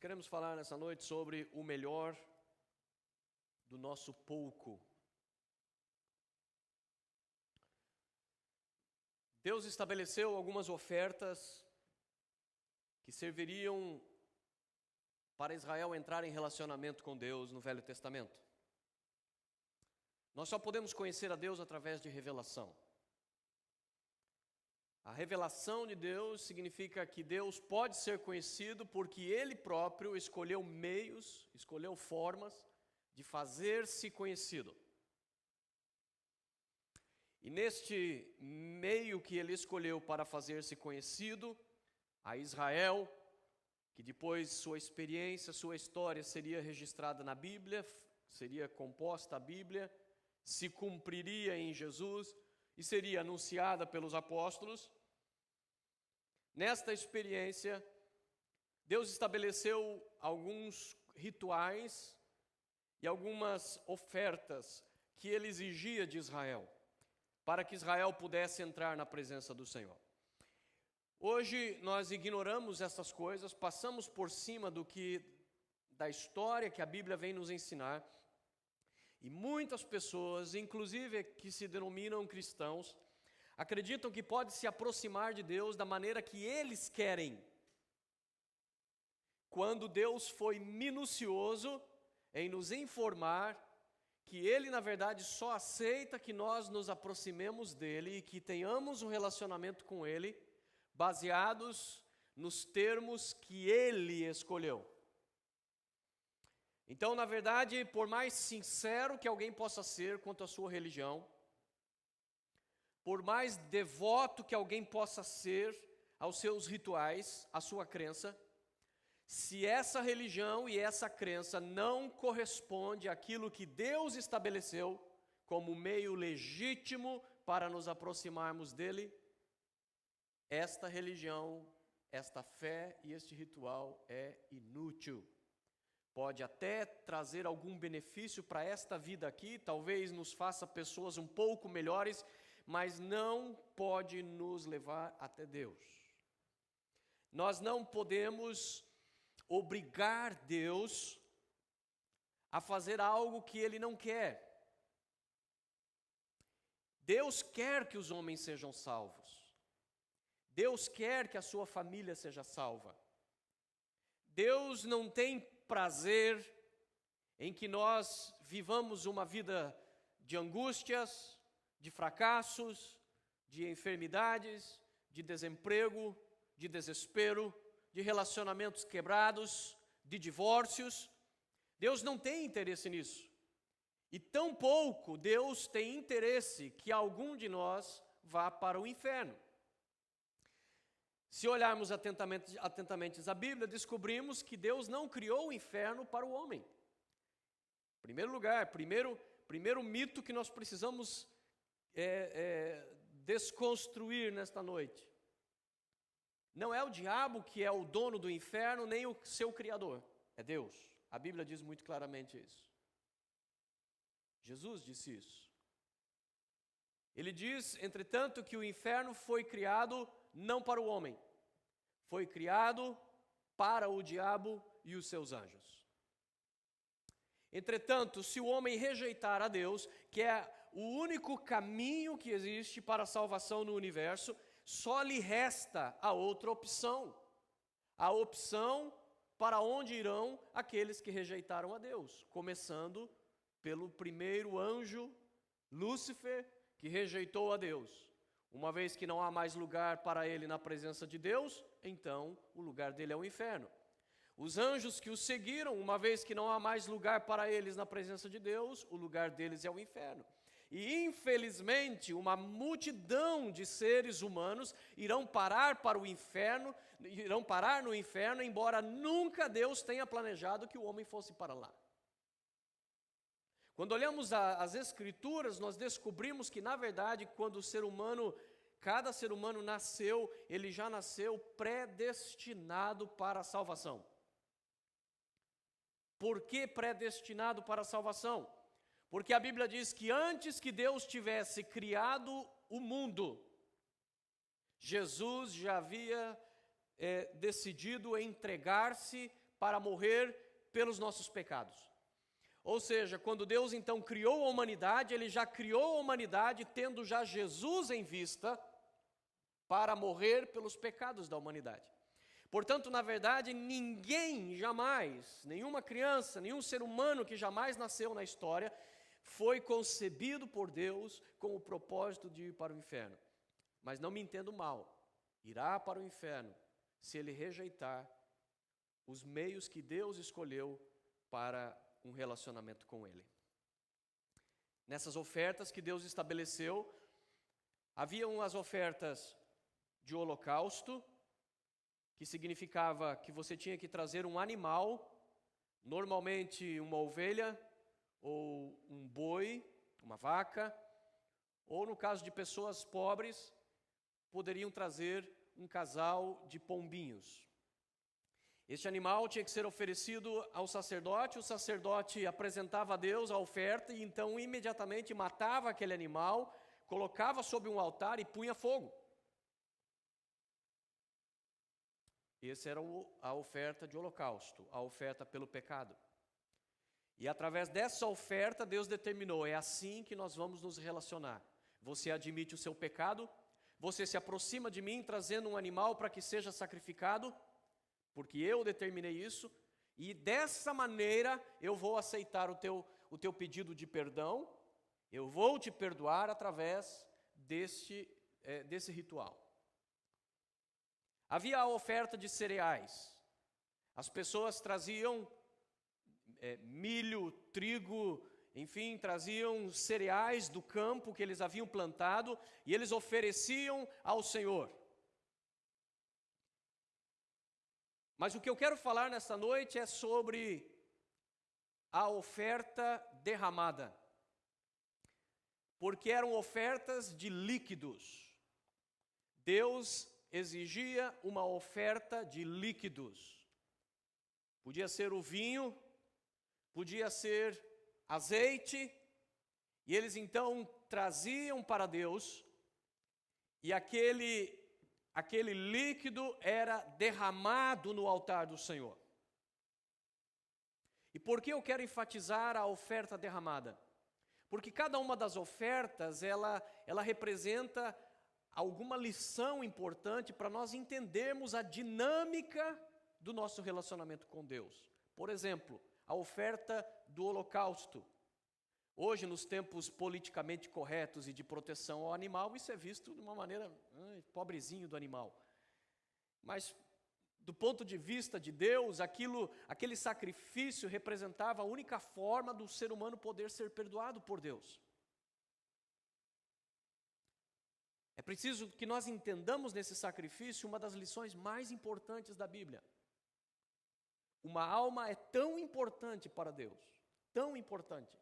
queremos falar nessa noite sobre o melhor do nosso pouco. Deus estabeleceu algumas ofertas que serviriam para Israel entrar em relacionamento com Deus no Velho Testamento. Nós só podemos conhecer a Deus através de revelação. A revelação de Deus significa que Deus pode ser conhecido porque Ele próprio escolheu meios, escolheu formas de fazer-se conhecido. E neste meio que Ele escolheu para fazer-se conhecido, a Israel, que depois sua experiência, sua história seria registrada na Bíblia, seria composta a Bíblia, se cumpriria em Jesus e seria anunciada pelos apóstolos. Nesta experiência, Deus estabeleceu alguns rituais e algumas ofertas que Ele exigia de Israel, para que Israel pudesse entrar na presença do Senhor. Hoje nós ignoramos essas coisas, passamos por cima da história que a Bíblia vem nos ensinar, e muitas pessoas, inclusive que se denominam cristãos, acreditam que pode se aproximar de Deus da maneira que eles querem, quando Deus foi minucioso em nos informar que Ele, na verdade, só aceita que nós nos aproximemos dEle e que tenhamos um relacionamento com Ele, baseados nos termos que Ele escolheu. Então, na verdade, por mais sincero que alguém possa ser quanto à sua religião, por mais devoto que alguém possa ser aos seus rituais, à sua crença, se essa religião e essa crença não corresponde àquilo que Deus estabeleceu como meio legítimo para nos aproximarmos dEle, esta religião, esta fé e este ritual é inútil. Pode até trazer algum benefício para esta vida aqui, talvez nos faça pessoas um pouco melhores, mas não pode nos levar até Deus. Nós não podemos obrigar Deus a fazer algo que Ele não quer. Deus quer que os homens sejam salvos. Deus quer que a sua família seja salva. Deus não tem prazer em que nós vivamos uma vida de angústias, de fracassos, de enfermidades, de desemprego, de desespero, de relacionamentos quebrados, de divórcios. Deus não tem interesse nisso. E tampouco Deus tem interesse que algum de nós vá para o inferno. Se olharmos atentamente a Bíblia, descobrimos que Deus não criou o inferno para o homem. Em primeiro lugar, primeiro mito que nós precisamos desconstruir nesta noite. Não é o diabo que é o dono do inferno, nem o seu criador. É Deus. A Bíblia diz muito claramente isso. Jesus disse isso. Ele diz, entretanto, que o inferno foi criado não para o homem. Foi criado para o diabo e os seus anjos. Entretanto, se o homem rejeitar a Deus, que é o único caminho que existe para a salvação no universo, só lhe resta a outra opção. A opção para onde irão aqueles que rejeitaram a Deus. Começando pelo primeiro anjo, Lúcifer, que rejeitou a Deus. Uma vez que não há mais lugar para ele na presença de Deus, então o lugar dele é o inferno. Os anjos que o seguiram, uma vez que não há mais lugar para eles na presença de Deus, o lugar deles é o inferno. E infelizmente, uma multidão de seres humanos irão parar para o inferno, irão parar no inferno, embora nunca Deus tenha planejado que o homem fosse para lá. Quando olhamos as Escrituras, nós descobrimos que, na verdade, quando cada ser humano nasceu, ele já nasceu predestinado para a salvação. Por que predestinado para a salvação? Porque a Bíblia diz que antes que Deus tivesse criado o mundo, Jesus já havia decidido entregar-se para morrer pelos nossos pecados. Ou seja, quando Deus então criou a humanidade, Ele já criou a humanidade tendo já Jesus em vista para morrer pelos pecados da humanidade. Portanto, na verdade, ninguém jamais, nenhuma criança, nenhum ser humano que jamais nasceu na história, foi concebido por Deus com o propósito de ir para o inferno. Mas não me entendo mal, irá para o inferno se ele rejeitar os meios que Deus escolheu para um relacionamento com Ele. Nessas ofertas que Deus estabeleceu, haviam as ofertas de holocausto, que significava que você tinha que trazer um animal, normalmente uma ovelha, ou um boi, uma vaca, ou no caso de pessoas pobres, poderiam trazer um casal de pombinhos. Este animal tinha que ser oferecido ao sacerdote, o sacerdote apresentava a Deus a oferta e então imediatamente matava aquele animal, colocava sobre um altar e punha fogo. Essa era a oferta de holocausto, a oferta pelo pecado. E através dessa oferta Deus determinou, é assim que nós vamos nos relacionar. Você admite o seu pecado, você se aproxima de mim trazendo um animal para que seja sacrificado, porque eu determinei isso, e dessa maneira eu vou aceitar o teu pedido de perdão, eu vou te perdoar através desse ritual. Havia a oferta de cereais. As pessoas traziam milho, trigo, enfim, traziam cereais do campo que eles haviam plantado e eles ofereciam ao Senhor. Mas o que eu quero falar nesta noite é sobre a oferta derramada. Porque eram ofertas de líquidos. Deus exigia uma oferta de líquidos. Podia ser o vinho, podia ser azeite, e eles então traziam para Deus, e aquele líquido era derramado no altar do Senhor. E por que eu quero enfatizar a oferta derramada? Porque cada uma das ofertas, ela representa alguma lição importante para nós entendermos a dinâmica do nosso relacionamento com Deus. Por exemplo, a oferta do holocausto. Hoje, nos tempos politicamente corretos e de proteção ao animal, isso é visto de uma maneira, pobrezinho do animal. Mas, do ponto de vista de Deus, aquele sacrifício representava a única forma do ser humano poder ser perdoado por Deus. É preciso que nós entendamos nesse sacrifício uma das lições mais importantes da Bíblia. Uma alma é tão importante para Deus, tão importante,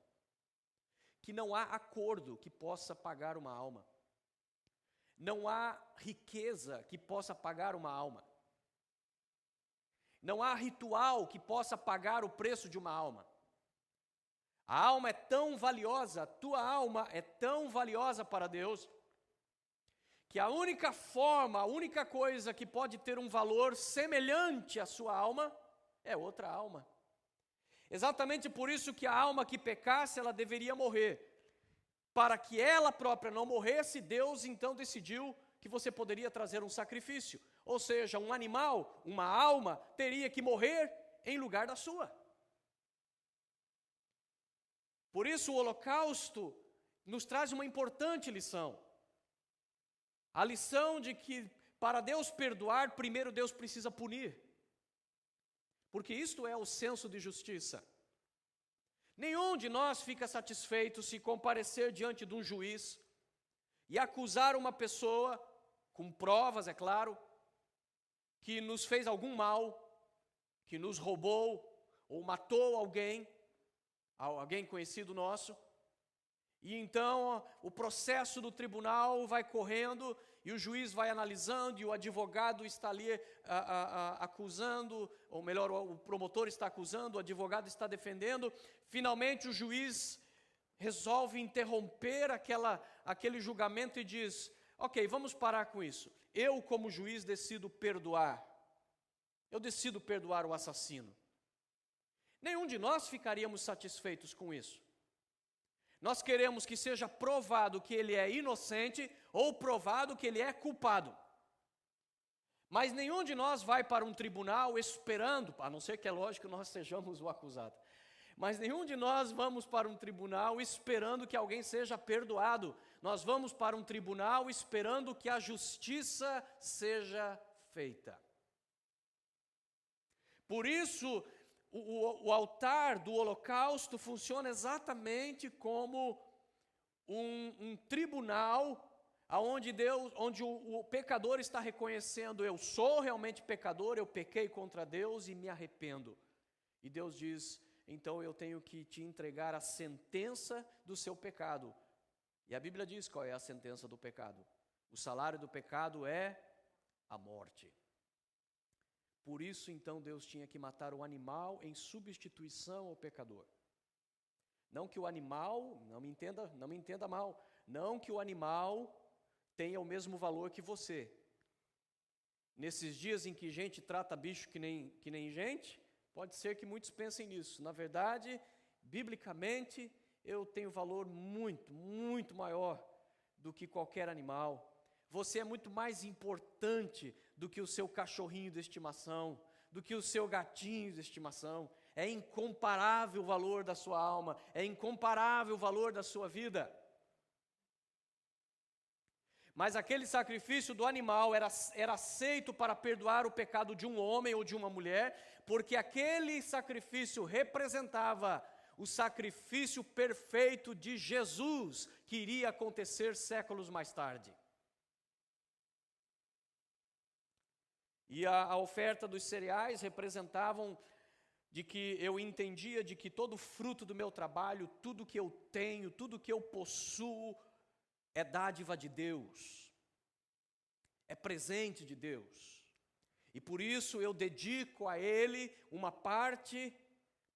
que não há acordo que possa pagar uma alma. Não há riqueza que possa pagar uma alma. Não há ritual que possa pagar o preço de uma alma. A alma é tão valiosa, a tua alma é tão valiosa para Deus, que a única forma, a única coisa que pode ter um valor semelhante à sua alma, é outra alma. Exatamente por isso que a alma que pecasse, ela deveria morrer. Para que ela própria não morresse, Deus então decidiu que você poderia trazer um sacrifício. Ou seja, um animal, uma alma, teria que morrer em lugar da sua. Por isso o holocausto nos traz uma importante lição. A lição de que para Deus perdoar, primeiro Deus precisa punir. Porque isto é o senso de justiça. Nenhum de nós fica satisfeito se comparecer diante de um juiz e acusar uma pessoa, com provas, é claro, que nos fez algum mal, que nos roubou ou matou alguém conhecido nosso. E então o processo do tribunal vai correndo e o juiz vai analisando e o advogado está ali acusando, ou melhor, o promotor está acusando, o advogado está defendendo. Finalmente o juiz resolve interromper aquele julgamento e diz: ok, vamos parar com isso. Eu, como juiz, decido perdoar. Eu decido perdoar o assassino. Nenhum de nós ficaríamos satisfeitos com isso. Nós queremos que seja provado que ele é inocente ou provado que ele é culpado. Mas nenhum de nós vai para um tribunal esperando, a não ser que é lógico que nós sejamos o acusado, mas nenhum de nós vamos para um tribunal esperando que alguém seja perdoado. Nós vamos para um tribunal esperando que a justiça seja feita. Por isso, o altar do holocausto funciona exatamente como um tribunal onde o pecador está reconhecendo: eu sou realmente pecador, eu pequei contra Deus e me arrependo. E Deus diz: então eu tenho que te entregar a sentença do seu pecado. E a Bíblia diz qual é a sentença do pecado. O salário do pecado é a morte. Por isso, então, Deus tinha que matar o animal em substituição ao pecador. Não que o animal, não me entenda mal, não que o animal tenha o mesmo valor que você. Nesses dias em que gente trata bicho que nem gente, pode ser que muitos pensem nisso. Na verdade, biblicamente, eu tenho valor muito, muito maior do que qualquer animal. Você é muito mais importante do que o seu cachorrinho de estimação, do que o seu gatinho de estimação. É incomparável o valor da sua alma, é incomparável o valor da sua vida. Mas aquele sacrifício do animal era aceito para perdoar o pecado de um homem ou de uma mulher, porque aquele sacrifício representava o sacrifício perfeito de Jesus, que iria acontecer séculos mais tarde. E a oferta dos cereais representavam de que eu entendia de que todo fruto do meu trabalho, tudo que eu tenho, tudo que eu possuo, é dádiva de Deus, é presente de Deus. E por isso eu dedico a Ele uma parte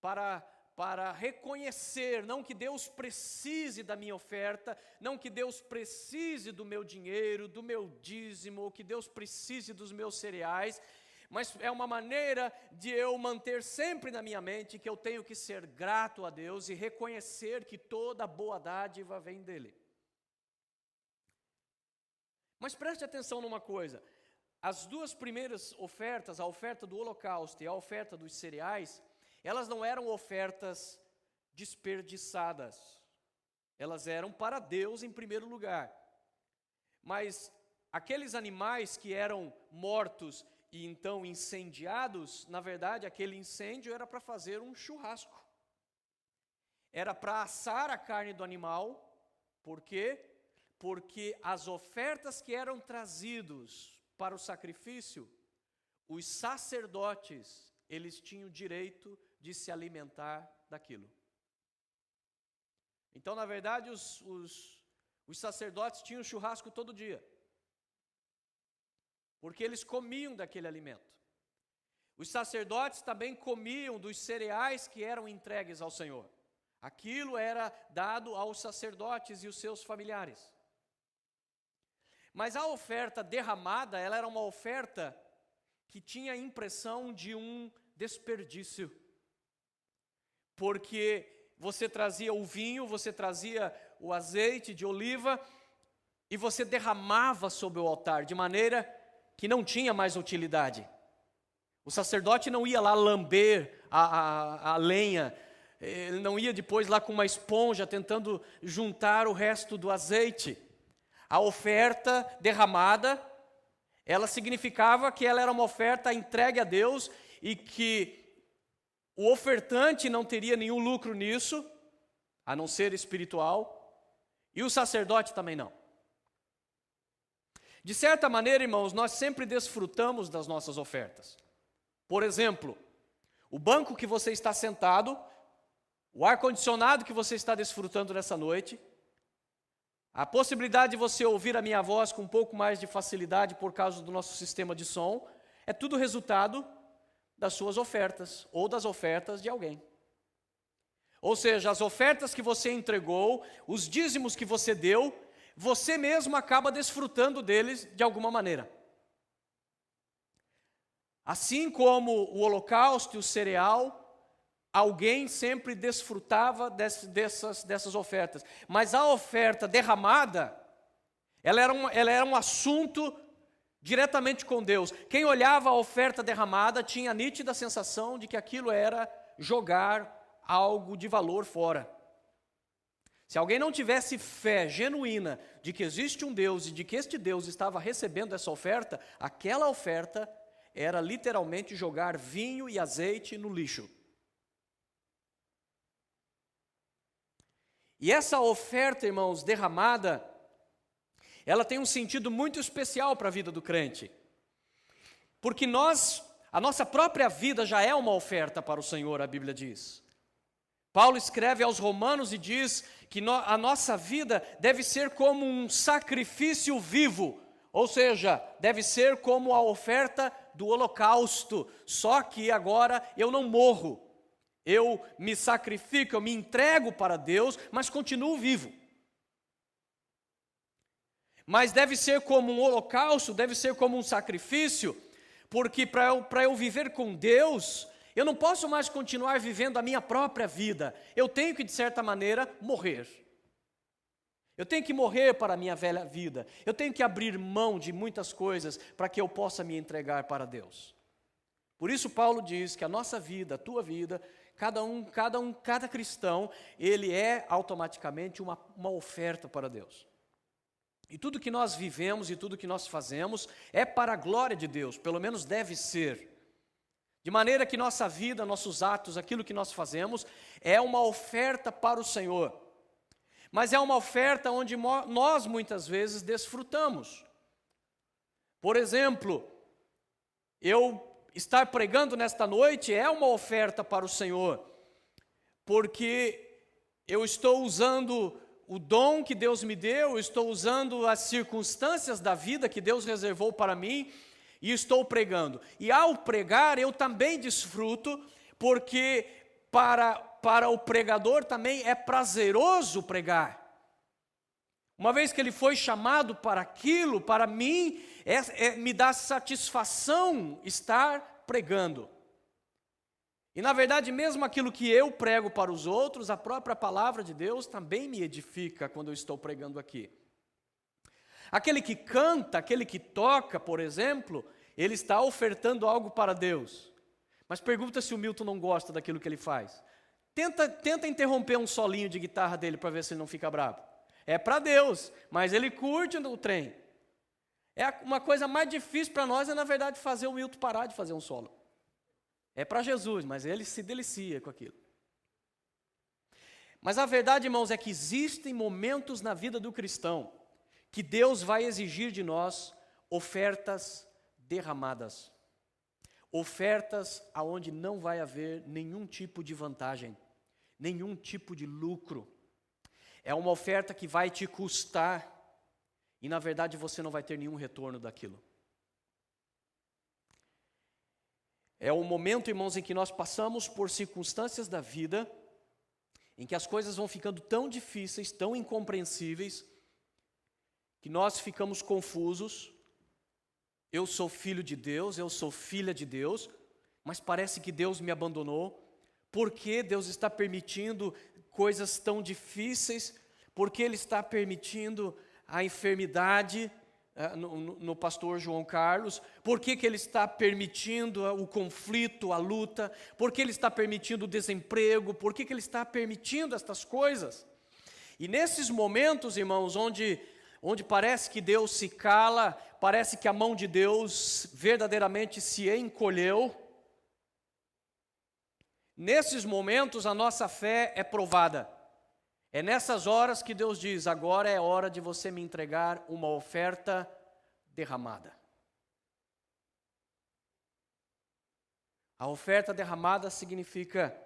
para reconhecer, não que Deus precise da minha oferta, não que Deus precise do meu dinheiro, do meu dízimo, ou que Deus precise dos meus cereais, mas é uma maneira de eu manter sempre na minha mente que eu tenho que ser grato a Deus e reconhecer que toda boa dádiva vem dEle. Mas preste atenção numa coisa, as duas primeiras ofertas, a oferta do holocausto e a oferta dos cereais, elas não eram ofertas desperdiçadas, elas eram para Deus em primeiro lugar. Mas aqueles animais que eram mortos e então incendiados, na verdade aquele incêndio era para fazer um churrasco. Era para assar a carne do animal, por quê? Porque as ofertas que eram trazidos para o sacrifício, os sacerdotes, eles tinham direito de se alimentar daquilo. Então, na verdade, os sacerdotes tinham churrasco todo dia, porque eles comiam daquele alimento. Os sacerdotes também comiam dos cereais que eram entregues ao Senhor. Aquilo era dado aos sacerdotes e os seus familiares. Mas a oferta derramada, ela era uma oferta que tinha a impressão de um desperdício. Porque você trazia o vinho, você trazia o azeite de oliva e você derramava sobre o altar, de maneira que não tinha mais utilidade. O sacerdote não ia lá lamber a lenha, ele não ia depois lá com uma esponja tentando juntar o resto do azeite. A oferta derramada, ela significava que ela era uma oferta entregue a Deus e que o ofertante não teria nenhum lucro nisso, a não ser espiritual, e o sacerdote também não. De certa maneira, irmãos, nós sempre desfrutamos das nossas ofertas. Por exemplo, o banco que você está sentado, o ar-condicionado que você está desfrutando nessa noite, a possibilidade de você ouvir a minha voz com um pouco mais de facilidade por causa do nosso sistema de som, é tudo resultado das suas ofertas ou das ofertas de alguém. Ou seja, as ofertas que você entregou, os dízimos que você deu, você mesmo acaba desfrutando deles de alguma maneira. Assim como o holocausto e o cereal, alguém sempre desfrutava dessas ofertas. Mas a oferta derramada, ela era um assunto diretamente com Deus. Quem olhava a oferta derramada tinha a nítida sensação de que aquilo era jogar algo de valor fora. Se alguém não tivesse fé genuína de que existe um Deus e de que este Deus estava recebendo essa oferta, aquela oferta era literalmente jogar vinho e azeite no lixo. E essa oferta, irmãos, derramada, ela tem um sentido muito especial para a vida do crente. Porque a nossa própria vida já é uma oferta para o Senhor, a Bíblia diz. Paulo escreve aos Romanos e diz que a nossa vida deve ser como um sacrifício vivo, ou seja, deve ser como a oferta do holocausto, só que agora eu não morro, eu me sacrifico, eu me entrego para Deus, mas continuo vivo. Mas deve ser como um holocausto, deve ser como um sacrifício, porque para eu viver com Deus, eu não posso mais continuar vivendo a minha própria vida. Eu tenho que, de certa maneira, morrer. Eu tenho que morrer para a minha velha vida. Eu tenho que abrir mão de muitas coisas para que eu possa me entregar para Deus. Por isso Paulo diz que a nossa vida, a tua vida, cada cristão, ele é automaticamente uma oferta para Deus. E tudo que nós vivemos e tudo que nós fazemos é para a glória de Deus, pelo menos deve ser. De maneira que nossa vida, nossos atos, aquilo que nós fazemos, é uma oferta para o Senhor. Mas é uma oferta onde nós muitas vezes desfrutamos. Por exemplo, eu estar pregando nesta noite é uma oferta para o Senhor, porque eu estou usando o dom que Deus me deu, eu estou usando as circunstâncias da vida que Deus reservou para mim, e estou pregando. E ao pregar eu também desfruto, porque para o pregador também é prazeroso pregar. Uma vez que ele foi chamado para aquilo, para mim, me dá satisfação estar pregando. E na verdade, mesmo aquilo que eu prego para os outros, a própria palavra de Deus também me edifica quando eu estou pregando aqui. Aquele que canta, aquele que toca, por exemplo, ele está ofertando algo para Deus. Mas pergunta se o Milton não gosta daquilo que ele faz. Tenta interromper um solinho de guitarra dele para ver se ele não fica bravo. É para Deus, mas ele curte o trem. Uma coisa mais difícil para nós na verdade, fazer o Milton parar de fazer um solo. É para Jesus, mas ele se delicia com aquilo. Mas a verdade, irmãos, é que existem momentos na vida do cristão que Deus vai exigir de nós ofertas derramadas. Ofertas aonde não vai haver nenhum tipo de vantagem, nenhum tipo de lucro. É uma oferta que vai te custar e na verdade você não vai ter nenhum retorno daquilo. É o momento, irmãos, em que nós passamos por circunstâncias da vida em que as coisas vão ficando tão difíceis, tão incompreensíveis, que nós ficamos confusos. Eu sou filho de Deus, eu sou filha de Deus, mas parece que Deus me abandonou. Por que Deus está permitindo coisas tão difíceis? Por que Ele está permitindo a enfermidade no pastor João Carlos? Por que Ele está permitindo o conflito, a luta? Por que Ele está permitindo o desemprego? Por que Ele está permitindo estas coisas? E nesses momentos, irmãos, onde parece que Deus se cala, parece que a mão de Deus verdadeiramente se encolheu, nesses momentos a nossa fé é provada. É nessas horas que Deus diz: agora é hora de você me entregar uma oferta derramada. A oferta derramada significa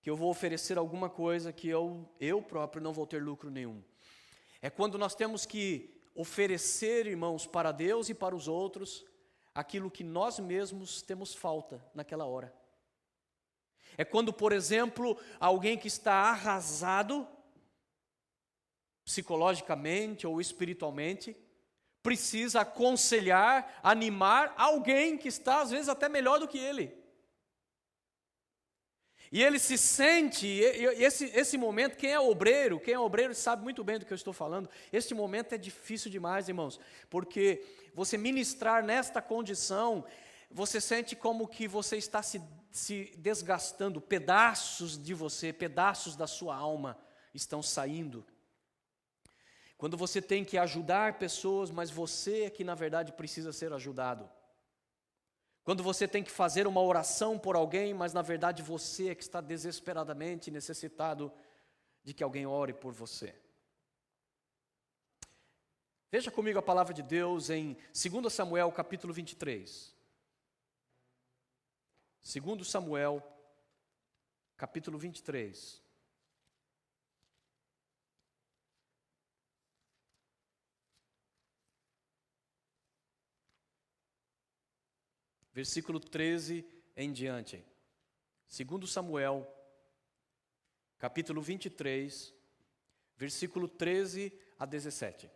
que eu vou oferecer alguma coisa que eu próprio não vou ter lucro nenhum. É quando nós temos que oferecer, irmãos, para Deus e para os outros, aquilo que nós mesmos temos falta naquela hora. É quando, por exemplo, alguém que está arrasado, psicologicamente ou espiritualmente, precisa aconselhar, animar alguém que está, às vezes, até melhor do que ele. E ele se sente, e esse momento, quem é obreiro sabe muito bem do que eu estou falando. Este momento é difícil demais, irmãos, porque você ministrar nesta condição, você sente como que você está se desgastando, pedaços de você, pedaços da sua alma estão saindo. Quando você tem que ajudar pessoas, mas você é que na verdade precisa ser ajudado. Quando você tem que fazer uma oração por alguém, mas na verdade você é que está desesperadamente necessitado de que alguém ore por você. Veja comigo a palavra de Deus em 2 Samuel capítulo 23. 2 Samuel capítulo 23. Versículo 13 em diante. 2 Samuel, capítulo 23, versículo 13 a 17.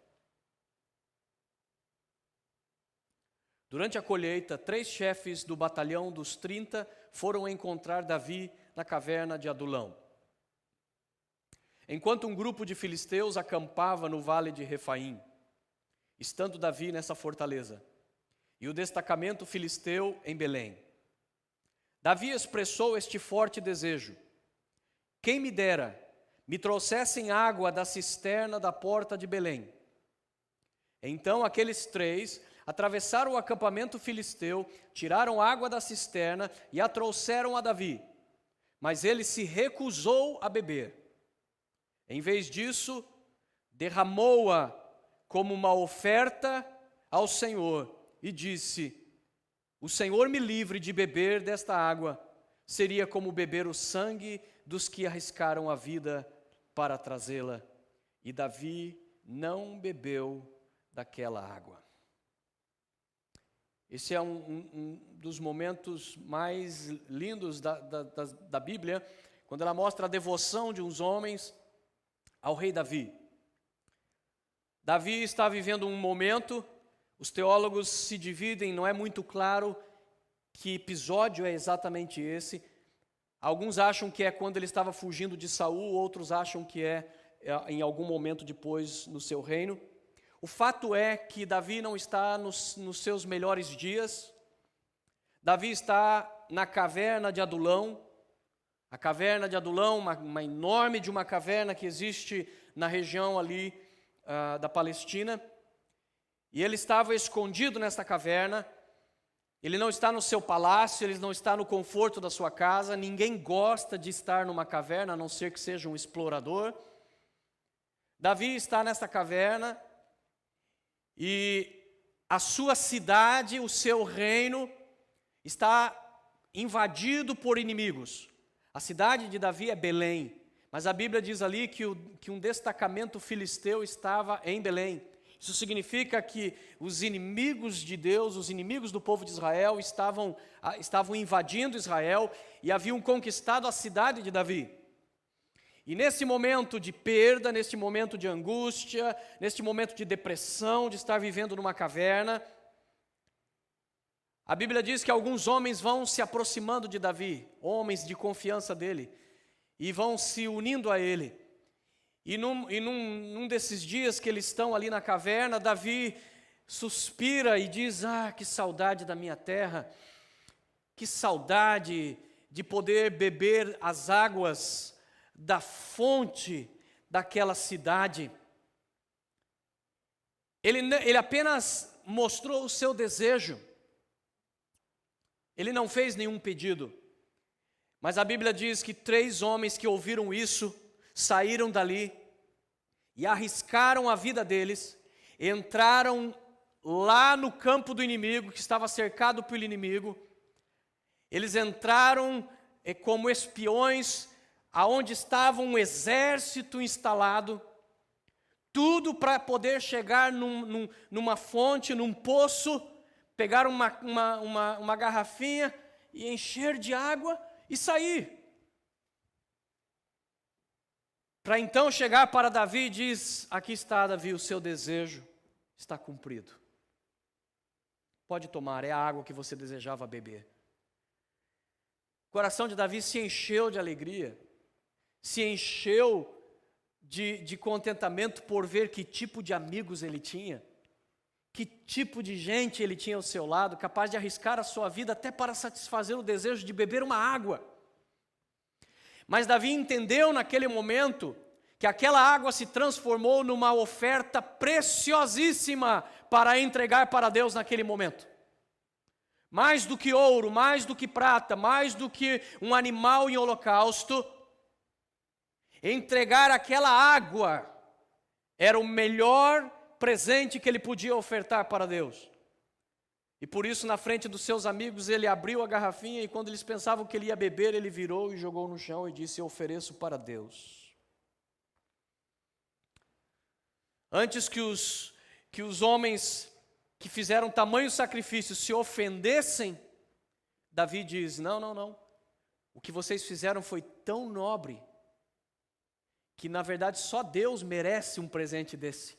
Durante a colheita, 3 chefes do batalhão dos 30 foram encontrar Davi na caverna de Adulão. Enquanto um grupo de filisteus acampava no vale de Refaim, estando Davi nessa fortaleza, e o destacamento filisteu em Belém. Davi expressou este forte desejo: quem me dera, me trouxessem água da cisterna da porta de Belém. Então aqueles 3 atravessaram o acampamento filisteu, tiraram água da cisterna e a trouxeram a Davi. Mas ele se recusou a beber. Em vez disso, derramou-a como uma oferta ao Senhor. E disse: o Senhor me livre de beber desta água, seria como beber o sangue dos que arriscaram a vida para trazê-la. E Davi não bebeu daquela água. Esse é um dos momentos mais lindos da Bíblia, quando ela mostra a devoção de uns homens ao rei Davi. Davi está vivendo um momento. Os teólogos se dividem, não é muito claro que episódio é exatamente esse. Alguns acham que é quando ele estava fugindo de Saul, outros acham que é em algum momento depois no seu reino. O fato é que Davi não está nos seus melhores dias. Davi está na caverna de Adulão. A caverna de Adulão, uma enorme de uma caverna que existe na região ali da Palestina. E ele estava escondido nesta caverna, ele não está no seu palácio, ele não está no conforto da sua casa, ninguém gosta de estar numa caverna, a não ser que seja um explorador. Davi está nesta caverna, e a sua cidade, o seu reino, está invadido por inimigos. A cidade de Davi é Belém, mas a Bíblia diz ali que um destacamento filisteu estava em Belém. Isso significa que os inimigos de Deus, os inimigos do povo de Israel estavam invadindo Israel e haviam conquistado a cidade de Davi. E nesse momento de perda, nesse momento de angústia, nesse momento de depressão, de estar vivendo numa caverna, a Bíblia diz que alguns homens vão se aproximando de Davi, homens de confiança dele, e vão se unindo a ele. E num desses dias que eles estão ali na caverna, Davi suspira e diz: que saudade da minha terra, que saudade de poder beber as águas da fonte daquela cidade. Ele apenas mostrou o seu desejo, ele não fez nenhum pedido, mas a Bíblia diz que 3 homens que ouviram isso, saíram dali e arriscaram a vida deles, entraram lá no campo do inimigo, que estava cercado pelo inimigo. Eles entraram como espiões, aonde estava um exército instalado, tudo para poder chegar numa fonte, num poço, pegar uma garrafinha e encher de água e sair. Para então chegar para Davi e diz: aqui está, Davi, o seu desejo está cumprido. Pode tomar, é a água que você desejava beber. coração de Davi se encheu de alegria, se encheu de contentamento por ver que tipo de amigos ele tinha, que tipo de gente ele tinha ao seu lado, capaz de arriscar a sua vida até para satisfazer o desejo de beber uma água. Mas Davi entendeu naquele momento que aquela água se transformou numa oferta preciosíssima para entregar para Deus naquele momento. Mais do que ouro, mais do que prata, mais do que um animal em holocausto, entregar aquela água era o melhor presente que ele podia ofertar para Deus. E por isso, na frente dos seus amigos, ele abriu a garrafinha e quando eles pensavam que ele ia beber, ele virou e jogou no chão e disse: eu ofereço para Deus. Antes que os homens que fizeram tamanho sacrifício se ofendessem, Davi diz: não. O que vocês fizeram foi tão nobre que, na verdade, só Deus merece um presente desse.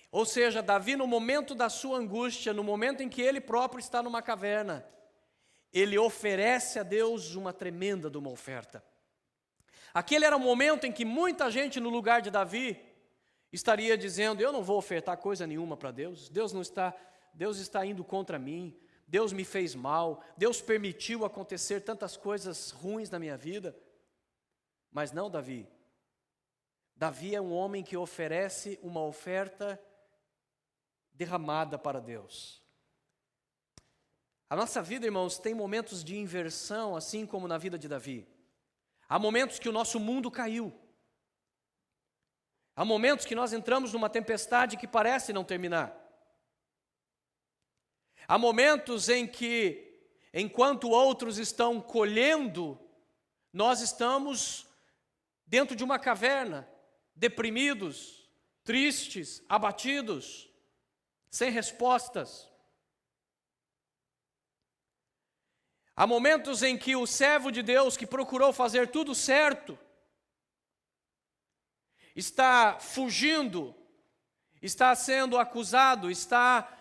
Ou seja, Davi, no momento da sua angústia, no momento em que ele próprio está numa caverna, ele oferece a Deus uma tremenda de uma oferta. Aquele era o momento em que muita gente no lugar de Davi estaria dizendo: eu não vou ofertar coisa nenhuma para Deus, Deus está indo contra mim, Deus me fez mal, Deus permitiu acontecer tantas coisas ruins na minha vida. Mas não, Davi é um homem que oferece uma oferta derramada para Deus. A nossa vida, irmãos, tem momentos de inversão, assim como na vida de Davi. Há momentos que o nosso mundo caiu. Há momentos que nós entramos numa tempestade que parece não terminar. Há momentos em que, enquanto outros estão colhendo, nós estamos dentro de uma caverna, deprimidos, tristes, abatidos, sem respostas. Há momentos em que o servo de Deus, que procurou fazer tudo certo, está fugindo, está sendo acusado, está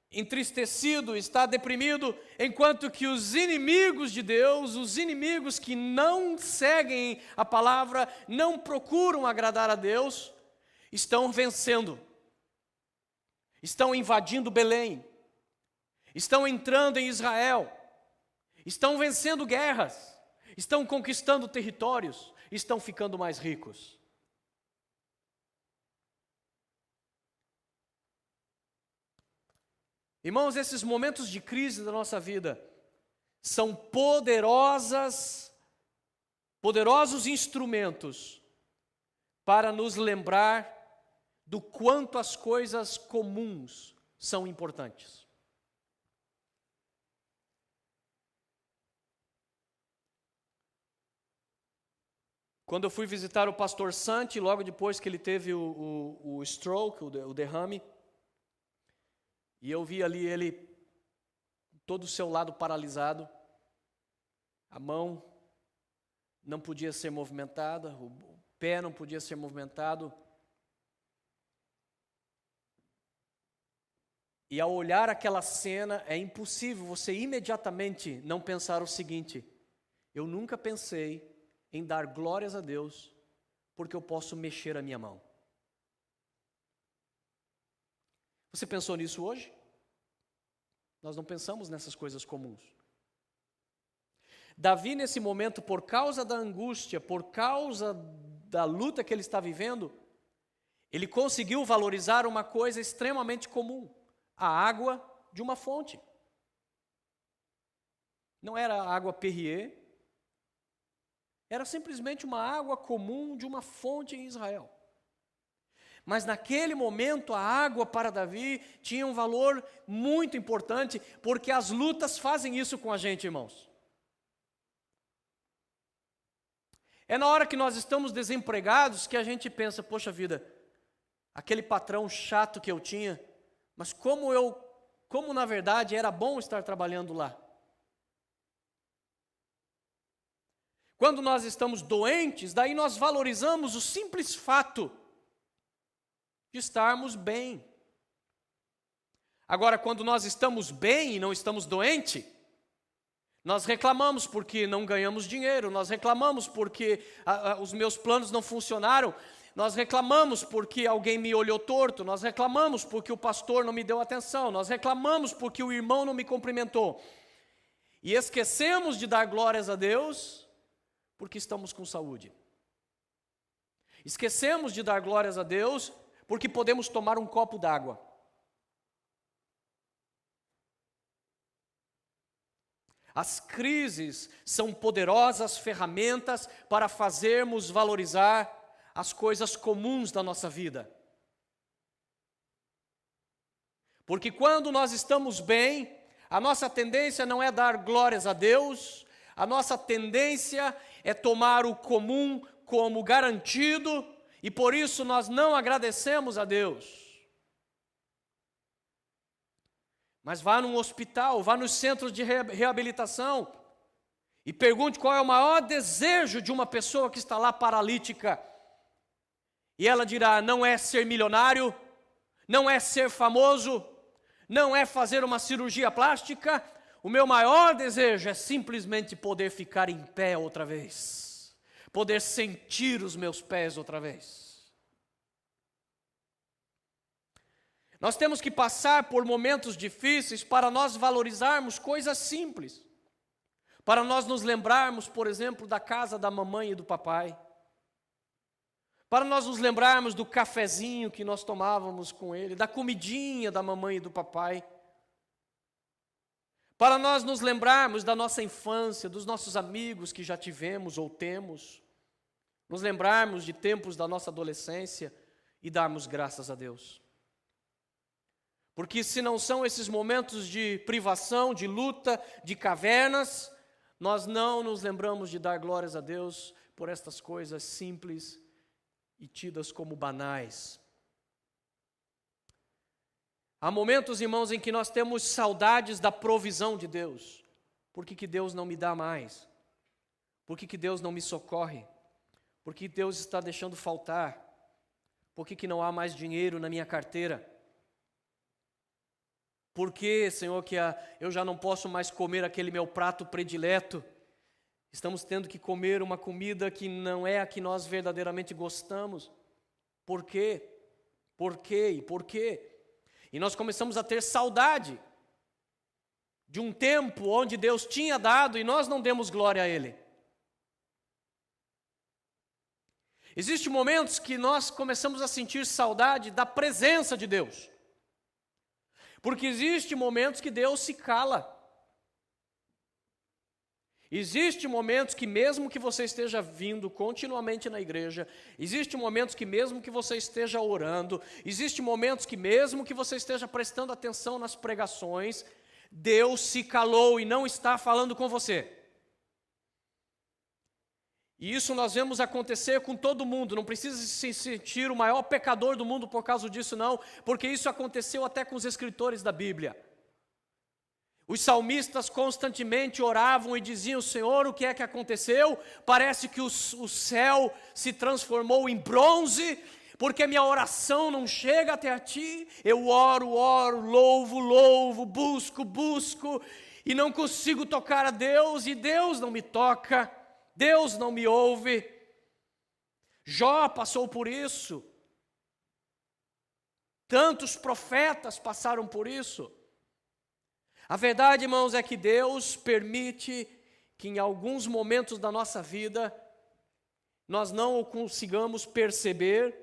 entristecido, está deprimido, enquanto que os inimigos de Deus, os inimigos que não seguem a palavra, não procuram agradar a Deus, estão vencendo, estão invadindo Belém, estão entrando em Israel, estão vencendo guerras, estão conquistando territórios, estão ficando mais ricos. Irmãos, esses momentos de crise da nossa vida são poderosos instrumentos para nos lembrar do quanto as coisas comuns são importantes. Quando eu fui visitar o pastor Santi, logo depois que ele teve o stroke, o derrame, e eu vi ali ele, todo o seu lado paralisado, a mão não podia ser movimentada, o pé não podia ser movimentado. E ao olhar aquela cena, é impossível você imediatamente não pensar o seguinte: eu nunca pensei em dar glórias a Deus, porque eu posso mexer a minha mão. Você pensou nisso hoje? Nós não pensamos nessas coisas comuns. Davi, nesse momento, por causa da angústia, por causa da luta que ele está vivendo, ele conseguiu valorizar uma coisa extremamente comum: a água de uma fonte. Não era água Perrier, era simplesmente uma água comum de uma fonte em Israel. Mas naquele momento a água para Davi tinha um valor muito importante, porque as lutas fazem isso com a gente, irmãos. É na hora que nós estamos desempregados que a gente pensa: poxa vida, aquele patrão chato que eu tinha, mas como na verdade era bom estar trabalhando lá. Quando nós estamos doentes, daí nós valorizamos o simples fato de estarmos bem. Agora, quando nós estamos bem e não estamos doentes, Nós reclamamos porque não ganhamos dinheiro, nós reclamamos porque os meus planos não funcionaram, nós reclamamos porque alguém me olhou torto, nós reclamamos porque o pastor não me deu atenção, nós reclamamos porque o irmão não me cumprimentou. E esquecemos de dar glórias a Deus porque estamos com saúde. Esquecemos de dar glórias a Deus porque podemos tomar um copo d'água. As crises são poderosas ferramentas para fazermos valorizar as coisas comuns da nossa vida. Porque quando nós estamos bem, a nossa tendência não é dar glórias a Deus, a nossa tendência é tomar o comum como garantido, e por isso nós não agradecemos a Deus. Mas vá num hospital, vá nos centros de reabilitação e pergunte qual é o maior desejo de uma pessoa que está lá paralítica. E ela dirá: não é ser milionário, não é ser famoso, não é fazer uma cirurgia plástica. O meu maior desejo é simplesmente poder ficar em pé outra vez, poder sentir os meus pés outra vez. Nós temos que passar por momentos difíceis para nós valorizarmos coisas simples. Para nós nos lembrarmos, por exemplo, da casa da mamãe e do papai. Para nós nos lembrarmos do cafezinho que nós tomávamos com ele, da comidinha da mamãe e do papai. Para nós nos lembrarmos da nossa infância, dos nossos amigos que já tivemos ou temos. Nos lembrarmos de tempos da nossa adolescência e darmos graças a Deus. Porque se não são esses momentos de privação, de luta, de cavernas, nós não nos lembramos de dar glórias a Deus por estas coisas simples e tidas como banais. Há momentos, irmãos, em que nós temos saudades da provisão de Deus. Por que Deus não me dá mais? Por que Deus não me socorre? Por que Deus está deixando faltar? Por que não há mais dinheiro na minha carteira? Por que, Senhor, que eu já não posso mais comer aquele meu prato predileto? Estamos tendo que comer uma comida que não é a que nós verdadeiramente gostamos. Por quê? Por quê? E por quê? E nós começamos a ter saudade de um tempo onde Deus tinha dado e nós não demos glória a Ele. Existem momentos que nós começamos a sentir saudade da presença de Deus. Porque existem momentos que Deus se cala. Existem momentos que mesmo que você esteja vindo continuamente na igreja, existem momentos que mesmo que você esteja orando, existem momentos que mesmo que você esteja prestando atenção nas pregações, Deus se calou e não está falando com você. E isso nós vemos acontecer com todo mundo, não precisa se sentir o maior pecador do mundo por causa disso não, porque isso aconteceu até com os escritores da Bíblia. Os salmistas constantemente oravam e diziam: Senhor, o que é que aconteceu? Parece que o céu se transformou em bronze, porque minha oração não chega até a ti. Eu oro, louvo, busco, e não consigo tocar a Deus, e Deus não me toca. Deus não me ouve. Jó passou por isso. Tantos profetas passaram por isso. A verdade, irmãos, é que Deus permite que em alguns momentos da nossa vida nós não o consigamos perceber.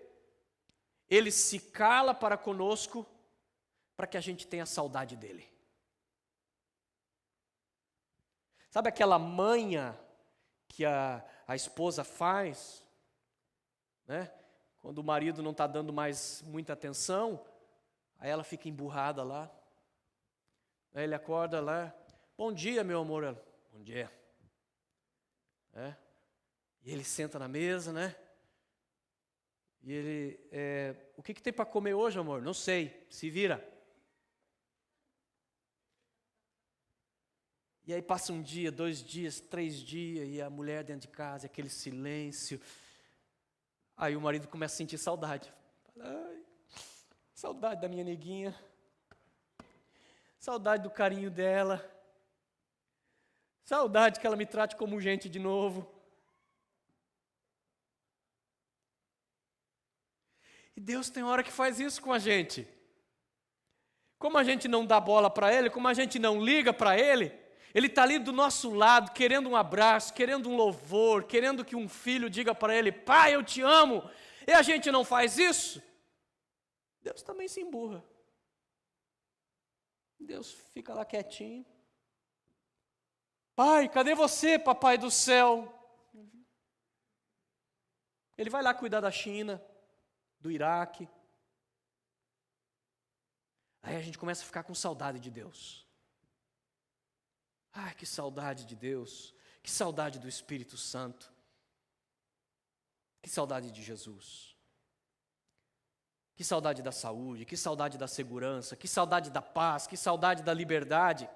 Ele se cala para conosco para que a gente tenha saudade dele. Sabe aquela manha que a esposa faz, né? Quando o marido não está dando mais muita atenção, aí ela fica emburrada lá. Aí ele acorda lá: bom dia, meu amor. Ela: bom dia. E ele senta na mesa, né? E ele: o que tem para comer hoje, amor? Não sei, se vira. E aí passa um dia, 2 dias, 3 dias, e a mulher dentro de casa, aquele silêncio. Aí o marido começa a sentir saudade. Ai, saudade da minha neguinha. Saudade do carinho dela. Saudade que ela me trate como gente de novo. E Deus tem hora que faz isso com a gente. Como a gente não dá bola para Ele, como a gente não liga para Ele, Ele está ali do nosso lado, querendo um abraço, querendo um louvor, querendo que um filho diga para Ele, pai, eu te amo, e a gente não faz isso, Deus também se emburra. Deus fica lá quietinho. Pai, cadê você, papai do céu? Ele vai lá cuidar da China, do Iraque. Aí a gente começa a ficar com saudade de Deus. Ai, que saudade de Deus, que saudade do Espírito Santo, que saudade de Jesus, que saudade da saúde, que saudade da segurança, que saudade da paz, que saudade da liberdade.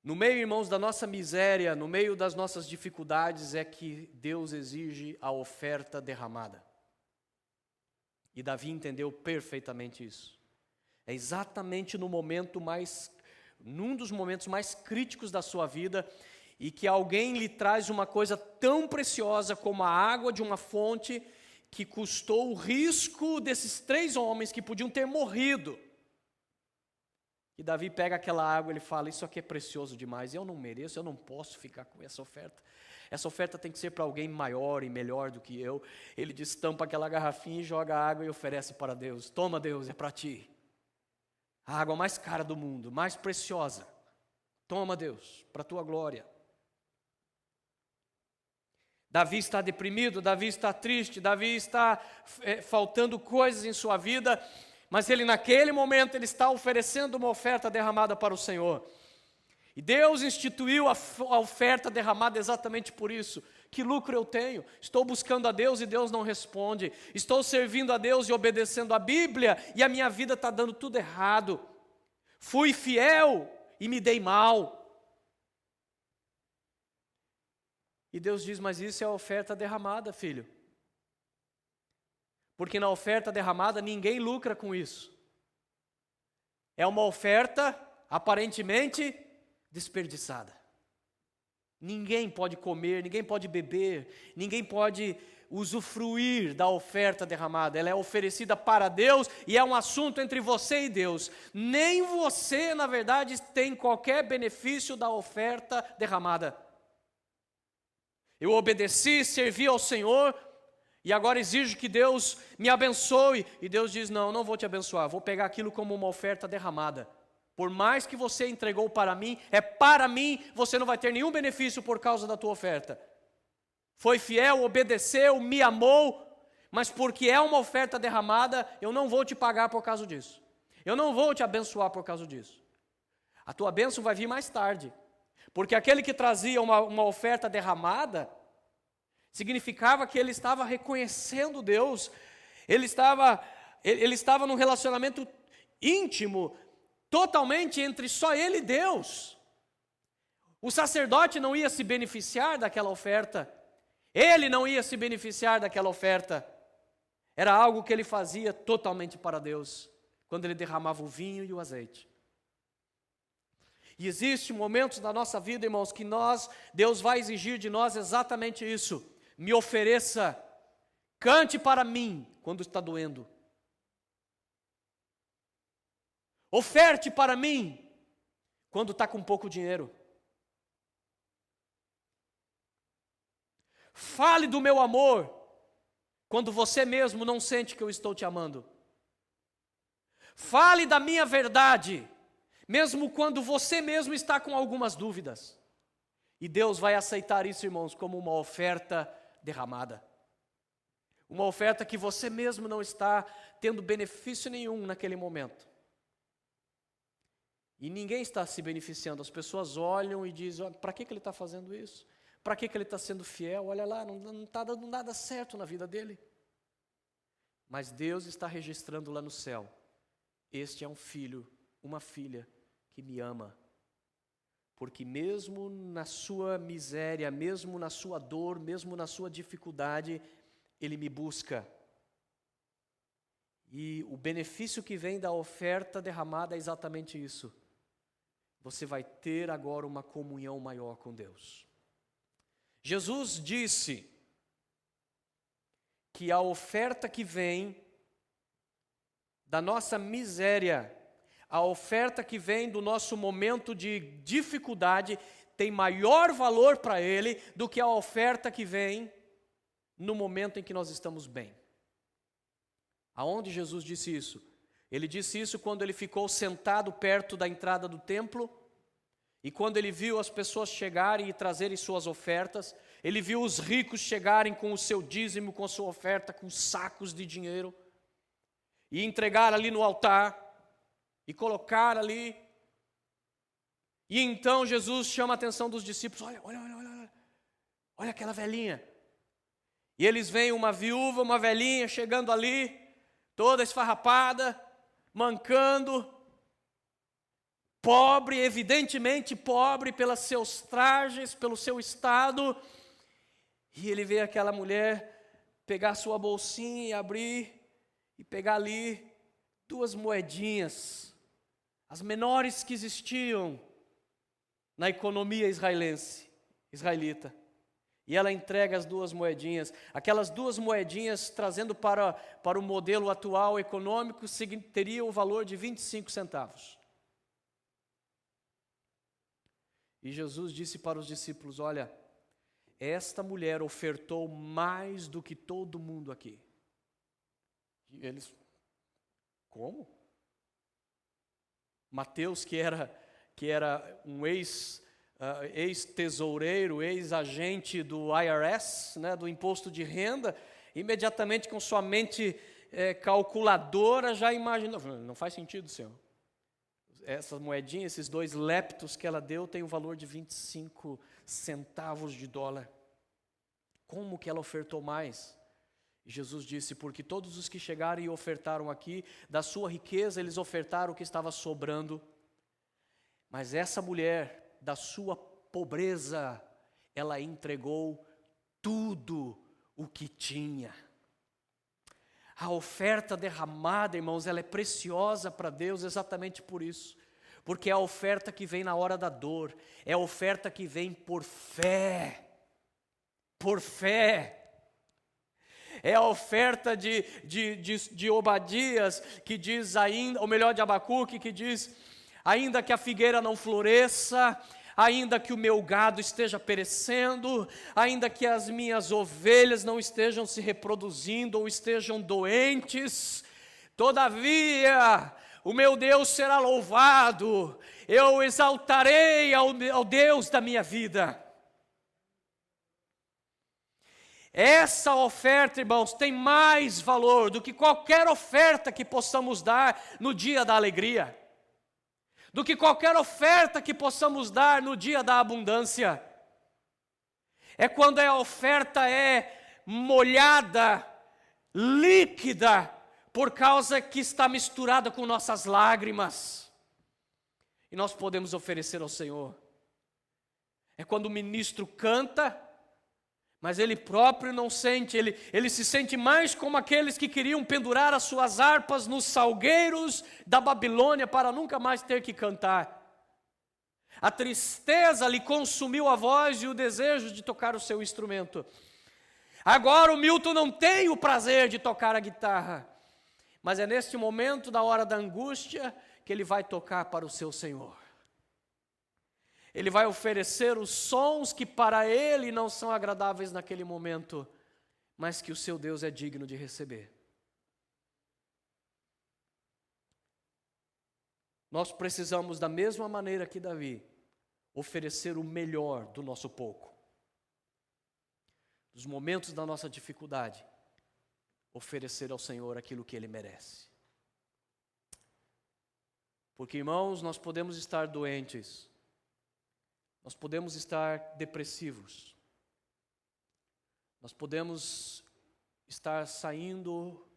No meio, irmãos, da nossa miséria, no meio das nossas dificuldades, é que Deus exige a oferta derramada. E Davi entendeu perfeitamente isso. É exatamente num dos momentos mais críticos da sua vida, e que alguém lhe traz uma coisa tão preciosa como a água de uma fonte, que custou o risco desses 3 homens que podiam ter morrido. E Davi pega aquela água e ele fala, isso aqui é precioso demais, eu não mereço, eu não posso ficar com essa oferta. Essa oferta tem que ser para alguém maior e melhor do que eu. Ele destampa aquela garrafinha e joga a água e oferece para Deus. Toma, Deus, é para ti. A água mais cara do mundo, mais preciosa. Toma, Deus, para a tua glória. Davi está deprimido, Davi está triste, Davi está faltando coisas em sua vida, mas ele naquele momento ele está oferecendo uma oferta derramada para o Senhor. E Deus instituiu a oferta derramada exatamente por isso. Que lucro eu tenho? Estou buscando a Deus e Deus não responde. Estou servindo a Deus e obedecendo a Bíblia e a minha vida está dando tudo errado. Fui fiel e me dei mal. E Deus diz, mas isso é a oferta derramada, filho. Porque na oferta derramada ninguém lucra com isso. É uma oferta aparentemente desperdiçada. Ninguém pode comer, ninguém pode beber, ninguém pode usufruir da oferta derramada. Ela é oferecida para Deus e é um assunto entre você e Deus. Nem você, na verdade, tem qualquer benefício da oferta derramada. Eu obedeci, servi ao Senhor e agora exijo que Deus me abençoe. E Deus diz, não vou te abençoar, vou pegar aquilo como uma oferta derramada. Por mais que você entregou para mim, é para mim, você não vai ter nenhum benefício por causa da tua oferta. Foi fiel, obedeceu, me amou, mas porque é uma oferta derramada, eu não vou te pagar por causa disso. Eu não vou te abençoar por causa disso. A tua bênção vai vir mais tarde. Porque aquele que trazia uma oferta derramada, significava que ele estava reconhecendo Deus, ele estava num relacionamento íntimo, totalmente entre só ele e Deus. O sacerdote não ia se beneficiar daquela oferta, ele não ia se beneficiar daquela oferta, era algo que ele fazia totalmente para Deus, quando ele derramava o vinho e o azeite. E existem momentos na nossa vida, irmãos, que Deus vai exigir de nós exatamente isso. Me ofereça, cante para mim quando está doendo. Oferte para mim quando está com pouco dinheiro. Fale do meu amor quando você mesmo não sente que eu estou te amando. Fale da minha verdade, mesmo quando você mesmo está com algumas dúvidas. E Deus vai aceitar isso, irmãos, como uma oferta derramada. Uma oferta que você mesmo não está tendo benefício nenhum naquele momento. E ninguém está se beneficiando. As pessoas olham e dizem, para que ele está fazendo isso? Para que ele está sendo fiel? Olha lá, não está dando nada certo na vida dele. Mas Deus está registrando lá no céu. Este é um filho, uma filha que me ama. Porque mesmo na sua miséria, mesmo na sua dor, mesmo na sua dificuldade, ele me busca. E o benefício que vem da oferta derramada é exatamente isso. Você vai ter agora uma comunhão maior com Deus. Jesus disse que a oferta que vem da nossa miséria, a oferta que vem do nosso momento de dificuldade, tem maior valor para Ele do que a oferta que vem no momento em que nós estamos bem. Aonde Jesus disse isso? Ele disse isso quando ele ficou sentado perto da entrada do templo, e quando ele viu as pessoas chegarem e trazerem suas ofertas, ele viu os ricos chegarem com o seu dízimo, com a sua oferta, com sacos de dinheiro, e entregar ali no altar, e colocar ali. E então Jesus chama a atenção dos discípulos: olha aquela velhinha. E eles veem uma viúva, uma velhinha chegando ali, toda esfarrapada, mancando, pobre, evidentemente pobre pelos seus trajes, pelo seu estado. E ele vê aquela mulher pegar sua bolsinha e abrir, e pegar ali 2 moedinhas, as menores que existiam na economia israelita. E ela entrega as 2 moedinhas. Aquelas 2 moedinhas, trazendo para o modelo atual econômico, teria o valor de 25 centavos. E Jesus disse para os discípulos: olha, esta mulher ofertou mais do que todo mundo aqui. E eles: como? Mateus, que era um ex-tesoureiro, ex-agente do IRS, né, do imposto de renda, imediatamente com sua mente calculadora já imaginou: não faz sentido, Senhor. Essas moedinhas, esses 2 leptos que ela deu, tem o valor de 25 centavos de dólar. Como que ela ofertou mais? E Jesus disse: porque todos os que chegaram e ofertaram aqui, da sua riqueza eles ofertaram o que estava sobrando. Mas essa mulher, da sua pobreza, ela entregou tudo o que tinha. A oferta derramada, irmãos, ela é preciosa para Deus exatamente por isso. Porque é a oferta que vem na hora da dor, é a oferta que vem por fé. Por fé. É a oferta de Obadias, que diz ainda, ou melhor, de Abacuque, que diz: ainda que a figueira não floresça, ainda que o meu gado esteja perecendo, ainda que as minhas ovelhas não estejam se reproduzindo ou estejam doentes, todavia o meu Deus será louvado, eu exaltarei ao Deus da minha vida. Essa oferta, irmãos, tem mais valor do que qualquer oferta que possamos dar no dia da alegria, do que qualquer oferta que possamos dar no dia da abundância. É quando a oferta é molhada, líquida, por causa que está misturada com nossas lágrimas. E nós podemos oferecer ao Senhor. É quando o ministro canta, mas ele próprio não sente, ele se sente mais como aqueles que queriam pendurar as suas harpas nos salgueiros da Babilônia para nunca mais ter que cantar. A tristeza lhe consumiu a voz e o desejo de tocar o seu instrumento. Agora o Milton não tem o prazer de tocar a guitarra, mas é neste momento, da hora da angústia, que ele vai tocar para o seu Senhor. Ele vai oferecer os sons que para ele não são agradáveis naquele momento, mas que o seu Deus é digno de receber. Nós precisamos, da mesma maneira que Davi, oferecer o melhor do nosso pouco. Nos momentos da nossa dificuldade, oferecer ao Senhor aquilo que Ele merece. Porque, irmãos, nós podemos estar doentes, nós podemos estar depressivos, nós podemos estar saindo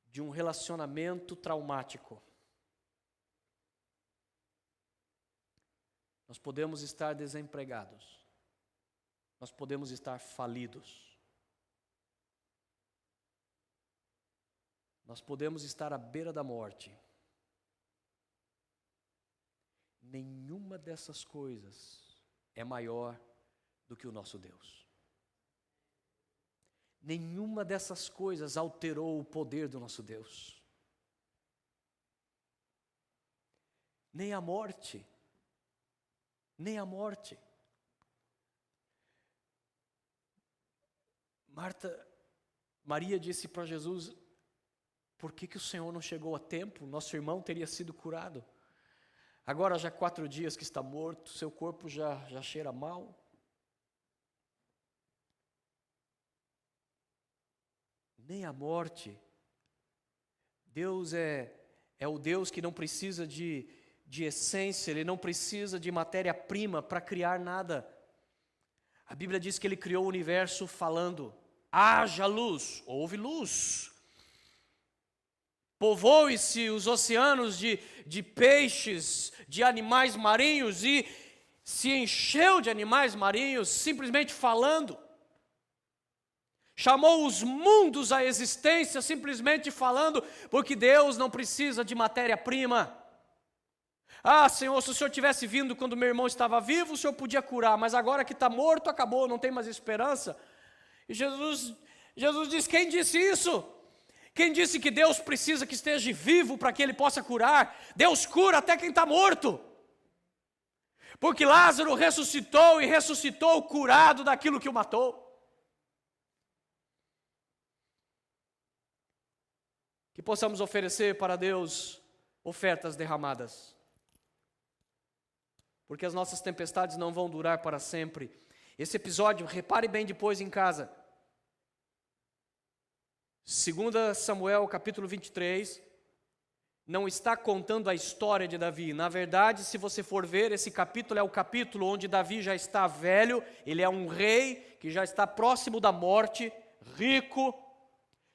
de um relacionamento traumático, nós podemos estar desempregados, nós podemos estar falidos, Nós podemos estar à beira da morte. Nenhuma dessas coisas é maior do que o nosso Deus. Nenhuma dessas coisas alterou o poder do nosso Deus. Nem a morte. Nem a morte. Maria disse para Jesus: por que o Senhor não chegou a tempo? Nosso irmão teria sido curado. Agora já 4 dias que está morto, seu corpo já cheira mal. Nem a morte. Deus é o Deus que não precisa de essência, Ele não precisa de matéria-prima para criar nada. A Bíblia diz que Ele criou o universo falando: haja luz, houve luz. Povoe-se os oceanos de peixes, de animais marinhos, e se encheu de animais marinhos simplesmente falando. Chamou os mundos à existência simplesmente falando, porque Deus não precisa de matéria-prima. Ah, Senhor, se o Senhor tivesse vindo quando meu irmão estava vivo, o Senhor podia curar, mas agora que está morto, acabou, não tem mais esperança. E Jesus diz: quem disse isso? Quem disse que Deus precisa que esteja vivo para que Ele possa curar? Deus cura até quem está morto. Porque Lázaro ressuscitou e ressuscitou curado daquilo que o matou. Que possamos oferecer para Deus ofertas derramadas. Porque as nossas tempestades não vão durar para sempre. Esse episódio, repare bem depois em casa. 2 Samuel capítulo 23, não está contando a história de Davi. Na verdade, se você for ver, esse capítulo é o capítulo onde Davi já está velho, ele é um rei que já está próximo da morte, rico,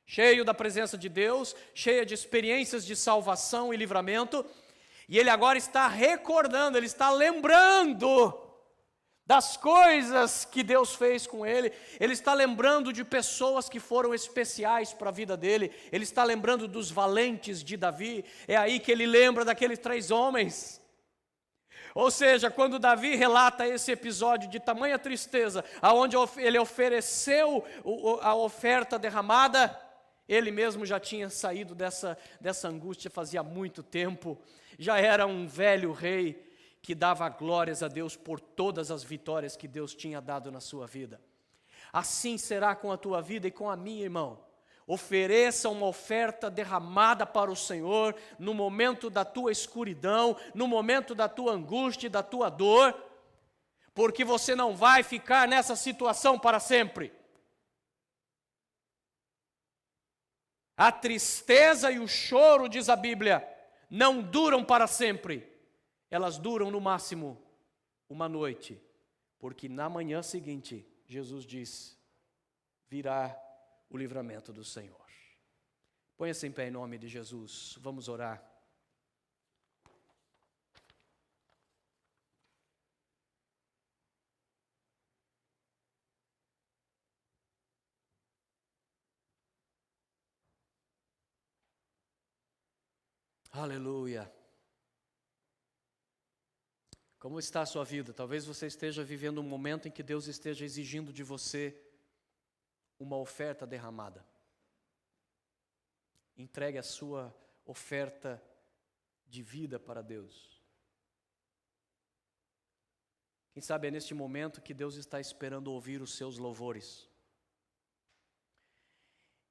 cheio da presença de Deus, cheio de experiências de salvação e livramento, e ele agora está recordando, ele está lembrando das coisas que Deus fez com ele, ele está lembrando de pessoas que foram especiais para a vida dele, ele está lembrando dos valentes de Davi, é aí que ele lembra daqueles 3 homens. Ou seja, quando Davi relata esse episódio de tamanha tristeza, aonde ele ofereceu a oferta derramada, ele mesmo já tinha saído dessa angústia fazia muito tempo, já era um velho rei, que dava glórias a Deus por todas as vitórias que Deus tinha dado na sua vida. Assim será com a tua vida e com a minha, irmão. Ofereça uma oferta derramada para o Senhor, no momento da tua escuridão, no momento da tua angústia e da tua dor, porque você não vai ficar nessa situação para sempre. A tristeza e o choro, diz a Bíblia, não duram para sempre. Elas duram no máximo uma noite, porque na manhã seguinte, Jesus diz, virá o livramento do Senhor. Ponha-se em pé em nome de Jesus, vamos orar. Aleluia. Como está a sua vida? Talvez você esteja vivendo um momento em que Deus esteja exigindo de você uma oferta derramada. Entregue a sua oferta de vida para Deus. Quem sabe é neste momento que Deus está esperando ouvir os seus louvores.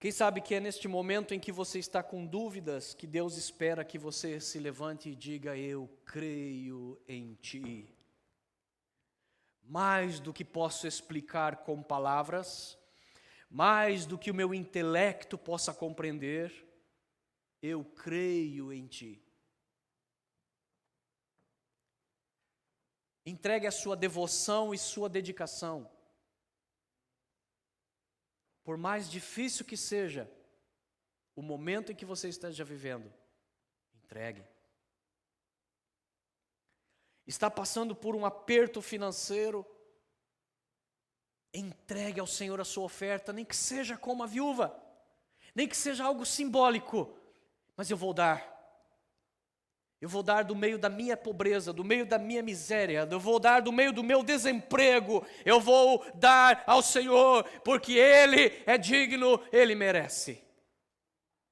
Quem sabe que é neste momento em que você está com dúvidas que Deus espera que você se levante e diga, eu creio em Ti. Mais do que posso explicar com palavras, mais do que o meu intelecto possa compreender, eu creio em Ti. Entregue a sua devoção e sua dedicação. Por mais difícil que seja o momento em que você esteja vivendo, entregue. Está passando por um aperto financeiro, entregue ao Senhor a sua oferta, nem que seja como a viúva. Nem que seja algo simbólico, mas eu vou dar. Eu vou dar do meio da minha pobreza, do meio da minha miséria, eu vou dar do meio do meu desemprego, eu vou dar ao Senhor, porque Ele é digno, Ele merece.